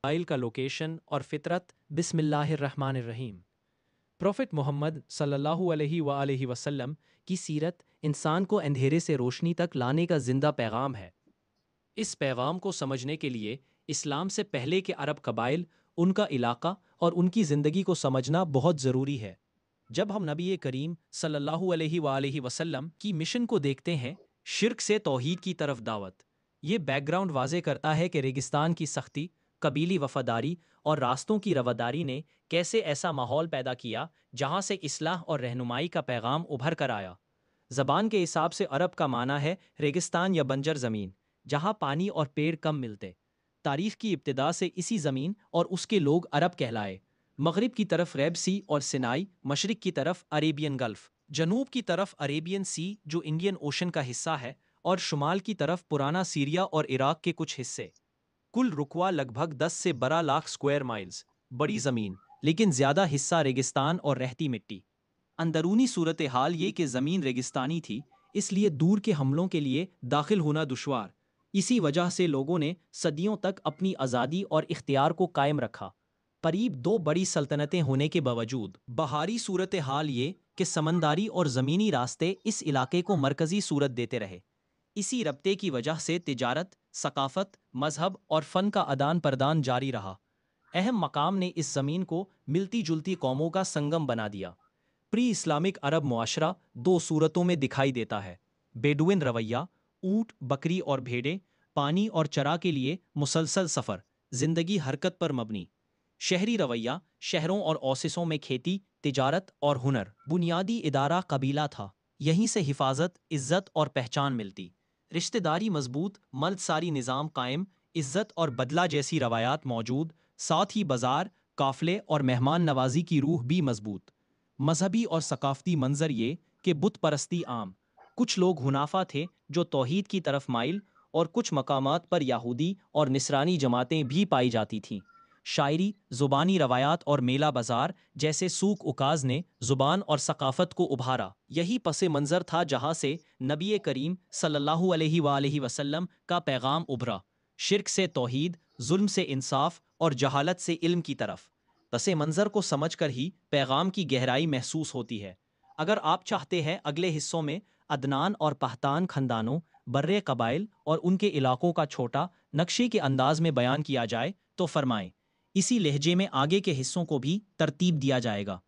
قبائل کا لوکیشن اور فطرت۔ بسم اللہ الرحمن الرحیم۔ پروفٹ محمد صلی اللہ علیہ وآلہ وسلم کی سیرت انسان کو اندھیرے سے روشنی تک لانے کا زندہ پیغام ہے۔ اس پیغام کو سمجھنے کے لیے اسلام سے پہلے کے عرب قبائل، ان کا علاقہ اور ان کی زندگی کو سمجھنا بہت ضروری ہے۔ جب ہم نبی کریم صلی اللہ علیہ وآلہ وسلم کی مشن کو دیکھتے ہیں، شرک سے توحید کی طرف دعوت، یہ بیک گراؤنڈ واضح کرتا ہے کہ ریگستان کی سختی، قبیلی وفاداری اور راستوں کی رواداری نے کیسے ایسا ماحول پیدا کیا جہاں سے اصلاح اور رہنمائی کا پیغام ابھر کر آیا۔ زبان کے حساب سے عرب کا معنی ہے ریگستان یا بنجر زمین، جہاں پانی اور پیڑ کم ملتے۔ تاریخ کی ابتدا سے اسی زمین اور اس کے لوگ عرب کہلائے۔ مغرب کی طرف ریڈ سی اور سینائی، مشرق کی طرف عریبین گلف، جنوب کی طرف عریبین سی جو انڈین اوشن کا حصہ ہے، اور شمال کی طرف پرانا سیریا اور عراق کے کچھ حصے۔ کل رقبہ لگ بھگ 10 سے 12 لاکھ سکوائر مائلز، بڑی زمین، لیکن زیادہ حصہ ریگستان اور رہتی مٹی۔ اندرونی صورتحال یہ کہ زمین ریگستانی تھی، اس لیے دور کے حملوں کے لیے داخل ہونا دشوار۔ اسی وجہ سے لوگوں نے صدیوں تک اپنی آزادی اور اختیار کو قائم رکھا۔ قریب 2 بڑی سلطنتیں ہونے کے باوجود بہاری صورتحال یہ کہ سمندری اور زمینی راستے اس علاقے کو مرکزی صورت دیتے رہے۔ اسی رابطے کی وجہ سے تجارت، ثقافت، مذہب اور فن کا آدان پردان جاری رہا۔ اہم مقام نے اس زمین کو ملتی جلتی قوموں کا سنگم بنا دیا۔ پری اسلامک عرب معاشرہ 2 صورتوں میں دکھائی دیتا ہے: بیڈوئن رویہ، اونٹ، بکری اور بھیڑیں، پانی اور چرا کے لیے مسلسل سفر، زندگی حرکت پر مبنی۔ شہری رویہ، شہروں اور اوسیسوں میں کھیتی، تجارت اور ہنر۔ بنیادی ادارہ قبیلہ تھا، یہیں سے حفاظت، عزت اور پہچان ملتی۔ رشتہ داری مضبوط، مرد ساری نظام قائم، عزت اور بدلہ جیسی روایات موجود، ساتھ ہی بازار، قافلے اور مہمان نوازی کی روح بھی مضبوط۔ مذہبی اور ثقافتی منظر یہ کہ بت پرستی عام، کچھ لوگ حنافہ تھے جو توحید کی طرف مائل، اور کچھ مقامات پر یہودی اور نصرانی جماعتیں بھی پائی جاتی تھیں۔ شاعری، زبانی روایات اور میلہ بازار جیسے سوق اکاز نے زبان اور ثقافت کو ابھارا۔ یہی پس منظر تھا جہاں سے نبی کریم صلی اللہ علیہ وآلہ وسلم کا پیغام ابھرا، شرک سے توحید، ظلم سے انصاف اور جہالت سے علم کی طرف۔ پس منظر کو سمجھ کر ہی پیغام کی گہرائی محسوس ہوتی ہے۔ اگر آپ چاہتے ہیں اگلے حصوں میں عدنان اور پہتان خاندانوں، برے قبائل اور ان کے علاقوں کا چھوٹا نقشے کے انداز میں بیان کیا جائے تو فرمائیں۔ اسی لہجے میں آگے کے حصوں کو بھی ترتیب دیا جائے گا۔